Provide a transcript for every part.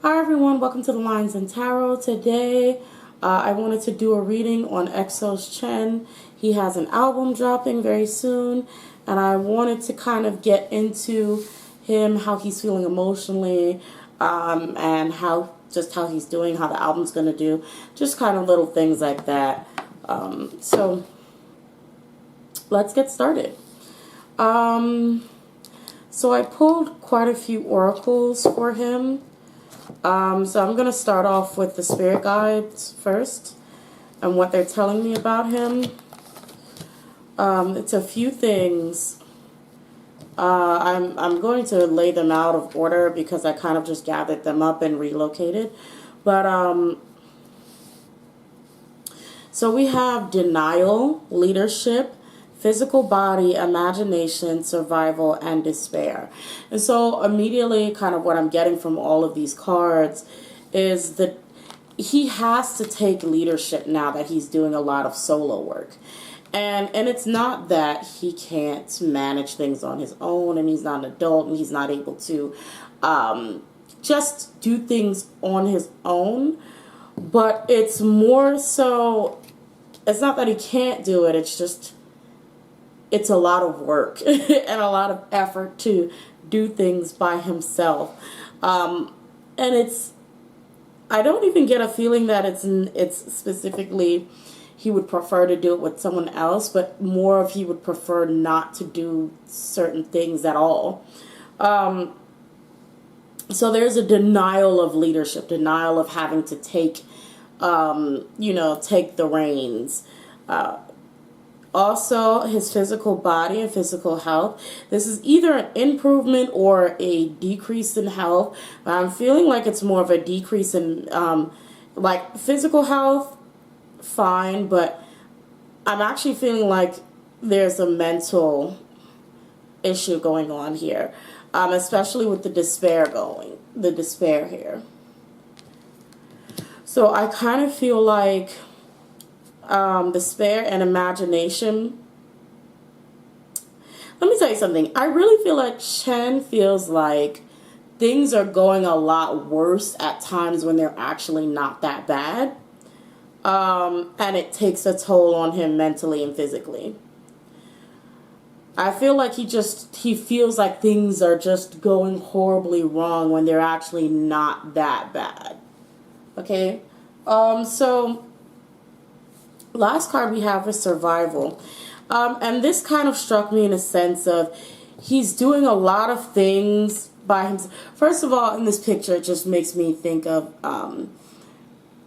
Hi everyone, welcome to the Lines and Tarot. Today I wanted to do a reading on EXO's Chen. He has an album dropping very soon, and I wanted to kind of get into him, how he's feeling emotionally, and how he's doing, how the album's going to do, just kind of little things like that. So let's get started. So I pulled quite a few oracles for him. So I'm going to start off with the spirit guides first and what they're telling me about him. It's a few things. I'm going to lay them out of order because I kind of just gathered them up and relocated. But so we have denial, leadership, physical body, imagination, survival, and despair. And so immediately kind of what I'm getting from all of these cards is that he has to take leadership now that he's doing a lot of solo work. And it's not that he can't manage things on his own and he's not an adult and he's not able to just do things on his own. But it's more so, it's not that he can't do it, it's just it's a lot of work and a lot of effort to do things by himself. And I don't even get a feeling that it's specifically he would prefer to do it with someone else, but more of he would prefer not to do certain things at all. So there's a denial of leadership, denial of having to take, take the reins. Also, his physical body and physical health. This is either an improvement or a decrease in health. I'm feeling like it's more of a decrease in, like, physical health, fine, but I'm actually feeling like there's a mental issue going on here, especially with the despair here. So I kind of feel like despair and imagination. Let me tell you something. I really feel like Chen feels like things are going a lot worse at times when they're actually not that bad. And it takes a toll on him mentally and physically. I feel like he feels like things are just going horribly wrong when they're actually not that bad. Okay? So last card we have is survival. And this kind of struck me in a sense of he's doing a lot of things by himself. First of all, in this picture, it just makes me think of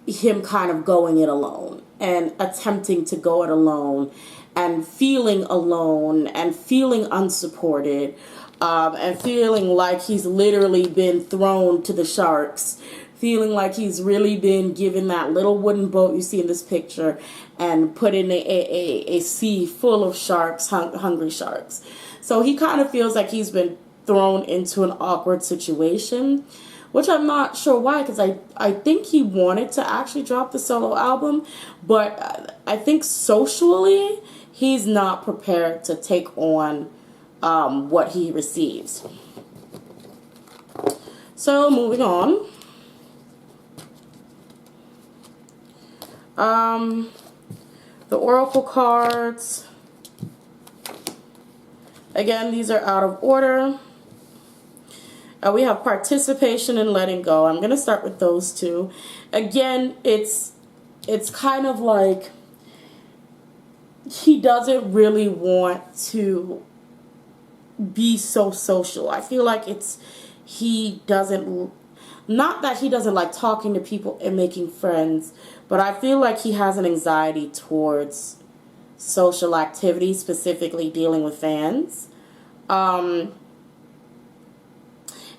him kind of going it alone and attempting to go it alone and feeling alone and feeling unsupported and feeling like he's literally been thrown to the sharks, feeling like he's really been given that little wooden boat you see in this picture and put in a sea full of sharks, hungry sharks. So he kind of feels like he's been thrown into an awkward situation, which I'm not sure why, because I think he wanted to actually drop the solo album, but I think socially he's not prepared to take on what he receives. So moving on. The oracle cards, again, these are out of order. We have participation and letting go. I'm going to start with those two. Again, it's kind of like he doesn't really want to be so social. I feel like not that he doesn't like talking to people and making friends, but I feel like he has an anxiety towards social activity, specifically dealing with fans. And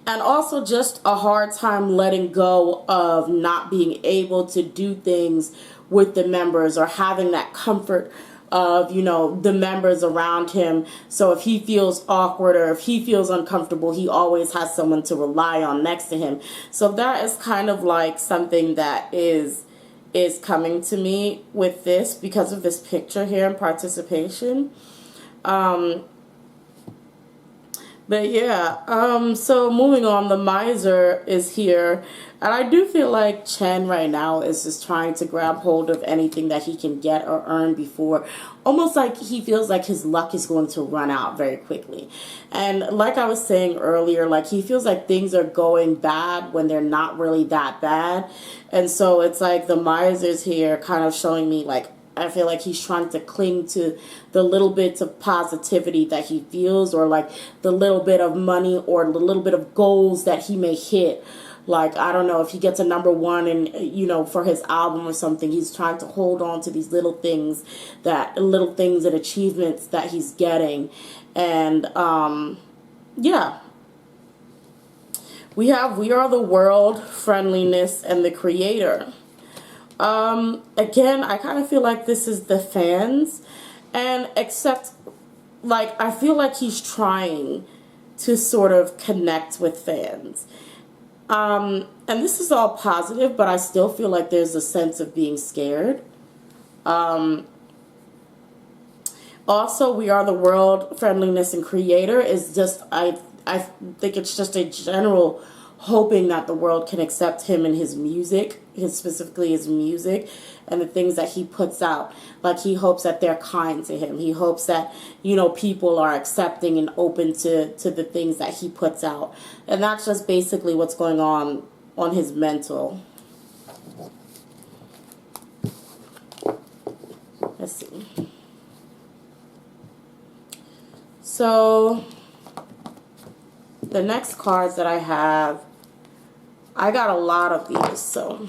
also just a hard time letting go of not being able to do things with the members or having that comfort of, the members around him. So if he feels awkward or if he feels uncomfortable, he always has someone to rely on next to him. So that is kind of like something that is coming to me with this because of this picture here in participation. But yeah, so moving on, the miser is here. And I do feel like Chen right now is just trying to grab hold of anything that he can get or earn before. Almost like he feels like his luck is going to run out very quickly. And like I was saying earlier, like he feels like things are going bad when they're not really that bad. And so it's like the miser's here kind of showing me like, I feel like he's trying to cling to the little bits of positivity that he feels, or like the little bit of money or the little bit of goals that he may hit. Like, I don't know, if he gets a #1 and, you know, for his album or something, he's trying to hold on to these little things and achievements that he's getting. And, yeah. We are the world, friendliness, and the creator. Again, I kind of feel like this is the fans, and except, like, I feel like he's trying to sort of connect with fans. And this is all positive, but I still feel like there's a sense of being scared. Also, we are the world, friendliness, and creator is just, I think it's just a general hoping that the world can accept him and his music, specifically his music and the things that he puts out. Like, he hopes that they're kind to him. He hopes that, you know, people are accepting and open to the things that he puts out. And that's just basically what's going on his mental. Let's see. So the next cards that I have, I got a lot of these. So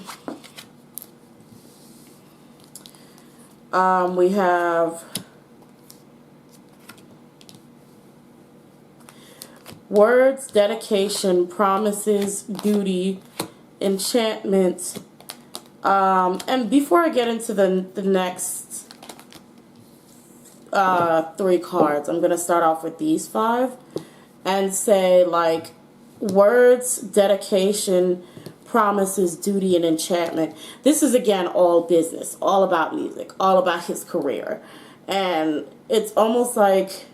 we have words, dedication, promises, duty, enchantment. And before I get into the next 3 cards, I'm going to start off with these 5 and say, like, words, dedication, promises, duty, and enchantment. This is, again, all business, all about music, all about his career. And it's almost like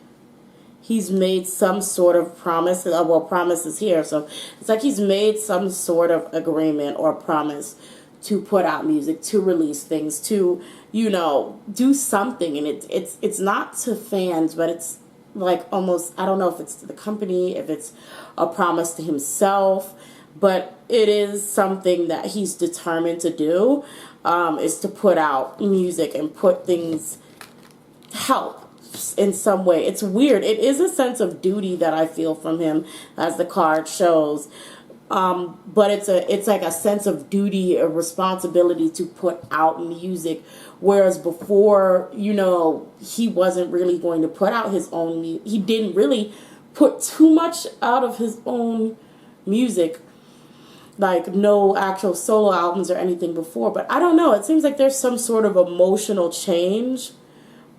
he's made some sort of promise. Well, promise is here. So it's like he's made some sort of agreement or promise to put out music, to release things, to, you know, do something. And it's not to fans, but it's like almost, I don't know if it's to the company, if it's a promise to himself, but it is something that he's determined to do, is to put out music and put things, help in some way. It's weird. It is a sense of duty that I feel from him, as the card shows. But it's like a sense of duty, a responsibility to put out music. Whereas before, you know, he wasn't really going to put out his own music. He didn't really put too much out of his own music, like no actual solo albums or anything before. But I don't know. It seems like there's some sort of emotional change,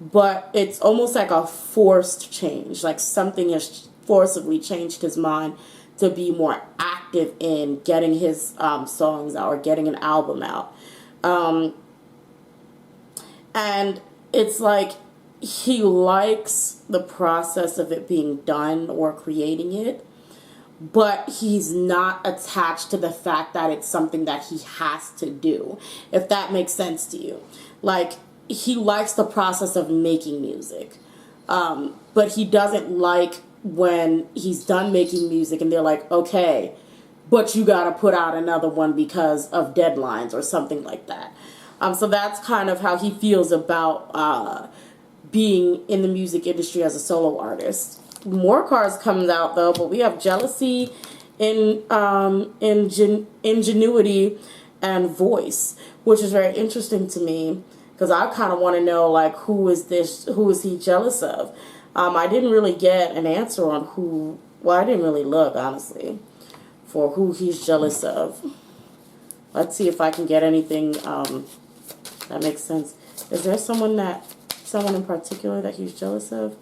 but it's almost like a forced change. Like something has forcibly changed his mind to be more active in getting his songs out or getting an album out. And it's like he likes the process of it being done or creating it, but he's not attached to the fact that it's something that he has to do, if that makes sense to you. Like, he likes the process of making music, but he doesn't like when he's done making music and they're like, okay, but you got to put out another one because of deadlines or something like that. So that's kind of how he feels about being in the music industry as a solo artist. More cards comes out though, but we have jealousy, ingenuity, and voice, which is very interesting to me because I kind of want to know, like, who is he jealous of? I didn't really get an answer on who. Well, I didn't really look, honestly, for who he's jealous of. Let's see if I can get anything that makes sense. Is there someone in particular that he's jealous of?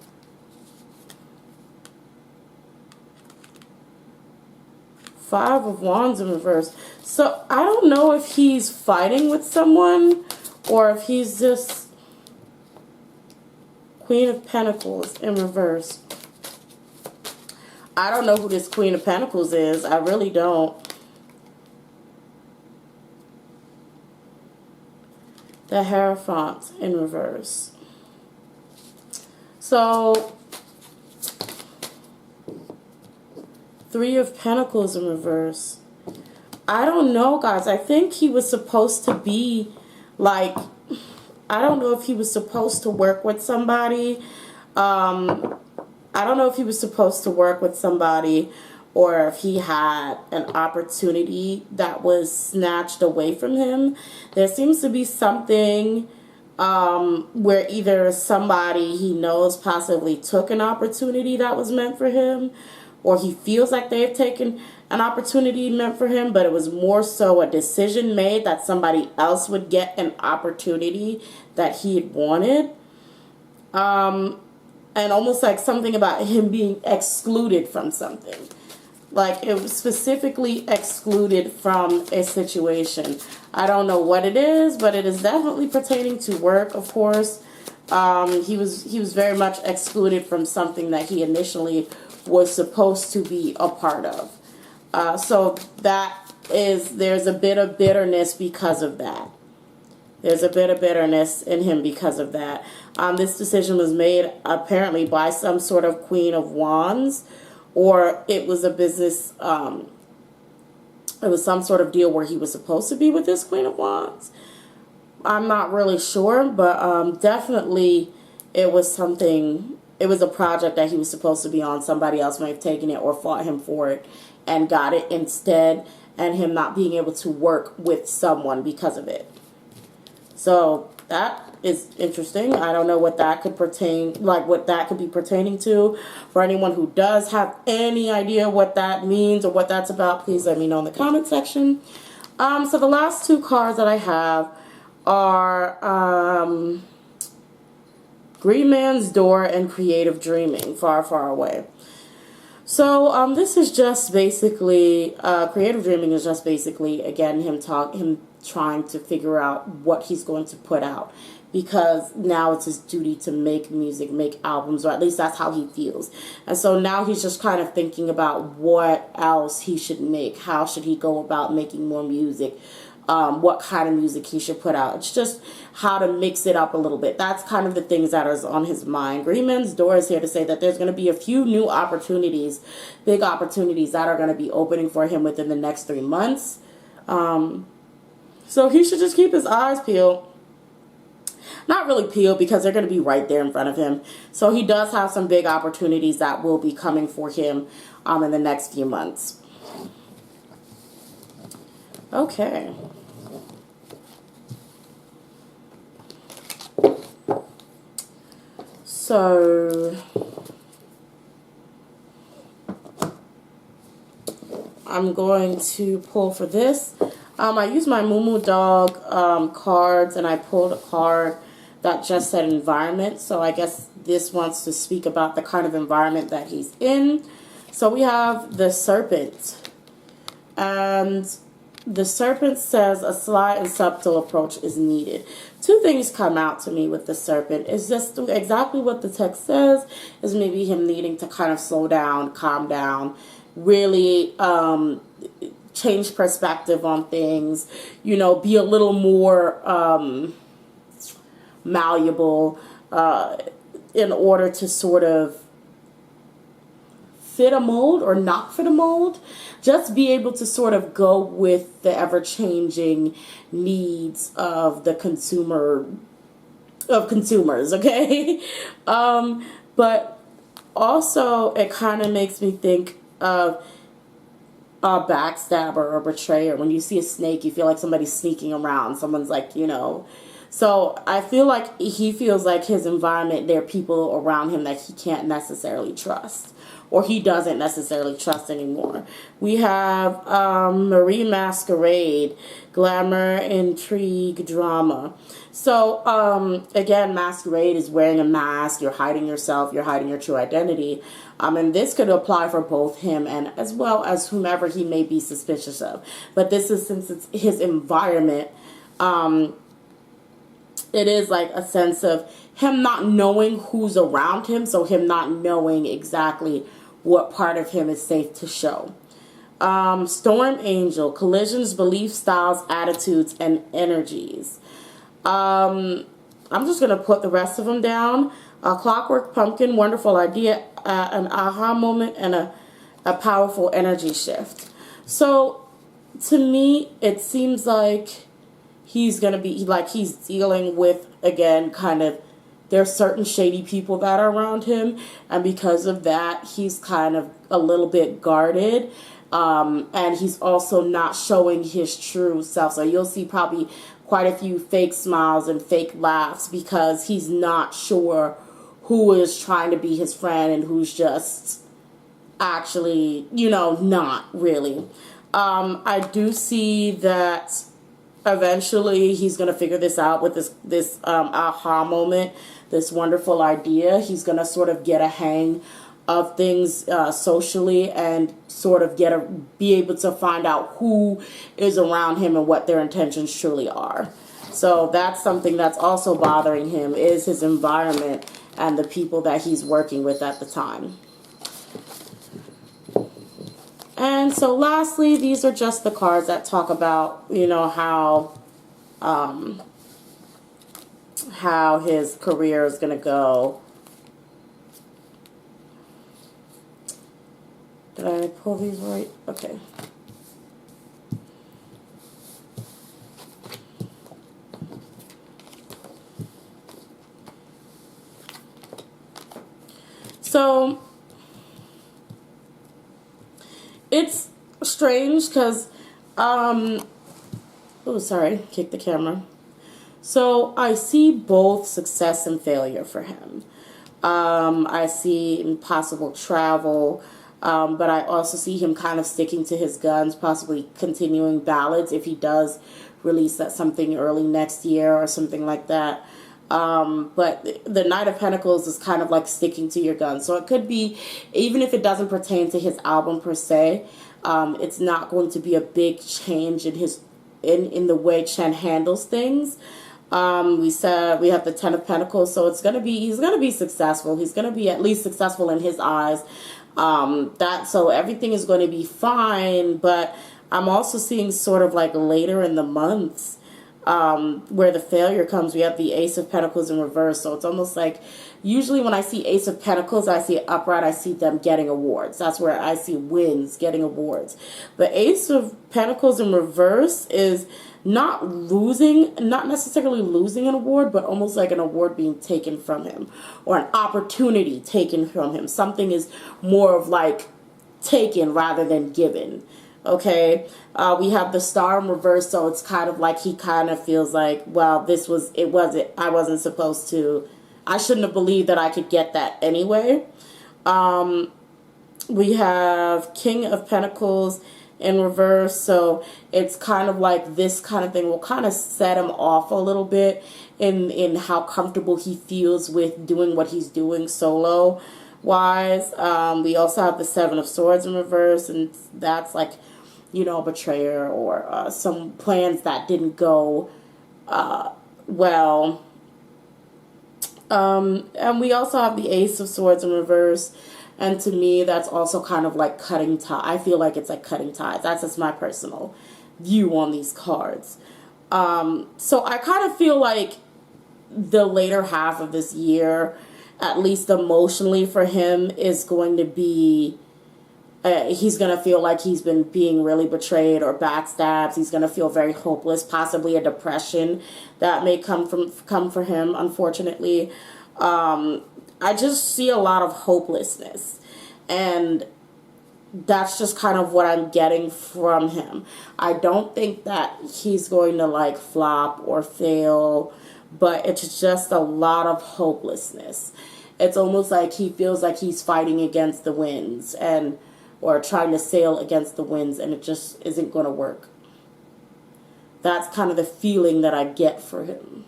Five of Wands in reverse. So I don't know if he's fighting with someone or if he's just Queen of Pentacles in reverse. I don't know who this Queen of Pentacles is. I really don't. The Hierophant in reverse. So, Three of Pentacles in reverse. I don't know, guys. I think he was supposed to be, like, I don't know if he was supposed to work with somebody. I don't know if he was supposed to work with somebody or if he had an opportunity that was snatched away from him. There seems to be something where either somebody he knows possibly took an opportunity that was meant for him, or he feels like they've taken an opportunity meant for him, but it was more so a decision made that somebody else would get an opportunity that he had wanted. And almost like something about him being excluded from something. Like it was specifically excluded from a situation. I don't know what it is, but it is definitely pertaining to work, of course. He was very much excluded from something that he initially was supposed to be a part of. So there's a bit of bitterness because of that. There's a bit of bitterness in him because of that. This decision was made apparently by some sort of Queen of Wands, or it was a business, it was some sort of deal where he was supposed to be with this Queen of Wands. I'm not really sure, but definitely it was something, it was a project that he was supposed to be on. Somebody else may have taken it or fought him for it and got it instead, and him not being able to work with someone because of it. So that is interesting. I don't know what that could pertain, like what that could be pertaining to. For anyone who does have any idea what that means or what that's about, please let me know in the comment section. So the last two cards that I have are Green Man's Door and Creative Dreaming, Far, Far Away. So this is just basically, Creative Dreaming is just basically, again, him trying to figure out what he's going to put out, because now it's his duty to make music, make albums, or at least that's how he feels. And so now he's just kind of thinking about what else he should make. How should he go about making more music? What kind of music he should put out. It's just how to mix it up a little bit. That's kind of the things that are on his mind. Green Man's Door is here to say that there's going to be a few new opportunities, big opportunities that are going to be opening for him within the next 3 months. So he should just keep his eyes peeled. Not really peeled, because they're going to be right there in front of him. So he does have some big opportunities that will be coming for him in the next few months. Okay. So I'm going to pull for this. I used my Moo Moo Dog cards, and I pulled a card that just said environment. So I guess this wants to speak about the kind of environment that he's in. So we have the Serpent. And the Serpent says a sly and subtle approach is needed. Two things come out to me with the Serpent. It's just exactly what the text says, is maybe him needing to kind of slow down, calm down, really change perspective on things, you know, be a little more malleable in order to sort of fit a mold or not fit a mold. Just be able to sort of go with the ever-changing needs of the consumers, okay? But also it kind of makes me think of a backstabber or betrayer. When you see a snake, you feel like somebody's sneaking around. Someone's like, you know. So I feel like he feels like his environment, there are people around him that he can't necessarily trust, or he doesn't necessarily trust anymore. We have Marie Masquerade, glamour, intrigue, drama. So again, masquerade is wearing a mask. You're hiding yourself. You're hiding your true identity. And this could apply for both him and as well as whomever he may be suspicious of. But this is, since it's his environment, it is like a sense of him not knowing who's around him. So him not knowing exactly what part of him is safe to show. Storm Angel, collisions, belief styles, attitudes, and energies. I'm just going to put the rest of them down. Clockwork Pumpkin, wonderful idea, an aha moment, and a powerful energy shift. So, to me, it seems like he's going to be, like, he's dealing with, again, kind of, there's certain shady people that are around him, and because of that, he's kind of a little bit guarded, and he's also not showing his true self. So you'll see probably quite a few fake smiles and fake laughs because he's not sure who is trying to be his friend and who's just actually, you know, not really. I do see that eventually he's going to figure this out with this aha moment, this wonderful idea. He's going to sort of get a hang of things socially and sort of be able to find out who is around him and what their intentions truly are. So that's something that's also bothering him, is his environment and the people that he's working with at the time. And so lastly, these are just the cards that talk about, you know, how his career is going to go. Did I pull these right? Okay. So it's strange because, oh, sorry, kicked the camera. So I see both success and failure for him. I see impossible travel, but I also see him kind of sticking to his guns, possibly continuing ballads if he does release that something early next year or something like that. But the Knight of Pentacles is kind of like sticking to your guns. So it could be, even if it doesn't pertain to his album per se, it's not going to be a big change in his in the way Chen handles things. We said we have the Ten of Pentacles, so he's gonna be successful. He's gonna be at least successful in his eyes. So everything is going to be fine, but I'm also seeing sort of like later in the months, where the failure comes. We have the Ace of Pentacles in reverse, so it's almost like usually when I see Ace of Pentacles, I see it upright, I see them getting awards. That's where I see wins, getting awards. But Ace of Pentacles in reverse is not necessarily losing an award, but almost like an award being taken from him, or an opportunity taken from him. Something is more of like taken rather than given. Okay, we have the Star in reverse, so it's kind of like he kind of feels like, well, I wasn't supposed to, I shouldn't have believed that I could get that anyway. We have King of Pentacles in reverse, so it's kind of like this kind of thing will kind of set him off a little bit in how comfortable he feels with doing what he's doing solo wise. We also have the Seven of Swords in reverse, and that's like, you know, a betrayer or some plans that didn't go well. And we also have the Ace of Swords in reverse. And to me, that's also kind of like cutting ties. I feel like it's like cutting ties. That's just my personal view on these cards. So I kind of feel like the later half of this year, at least emotionally for him, is going to be, he's going to feel like he's been being really betrayed or backstabbed. He's going to feel very hopeless, possibly a depression that may come for him, unfortunately. I just see a lot of hopelessness, and that's just kind of what I'm getting from him. I don't think that he's going to like flop or fail, but it's just a lot of hopelessness. It's almost like he feels like he's fighting against the winds or trying to sail against the winds, and it just isn't going to work. That's kind of the feeling that I get for him.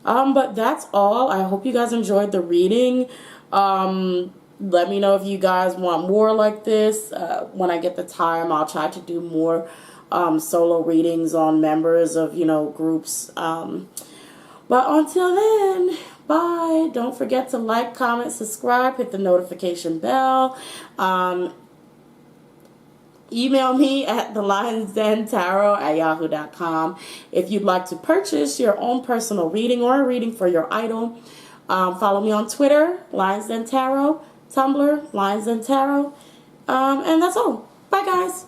But that's all. I hope you guys enjoyed the reading. Let me know if you guys want more like this. When I get the time, I'll try to do more solo readings on members of, you know, groups. But until then, Bye. Don't forget to like, comment, subscribe, hit the notification bell. Email me at thelionsdentarot@yahoo.com if you'd like to purchase your own personal reading or a reading for your idol. Follow me on Twitter, Lions Den Tarot, Tumblr, Lions Den Tarot. And that's all. Bye, guys.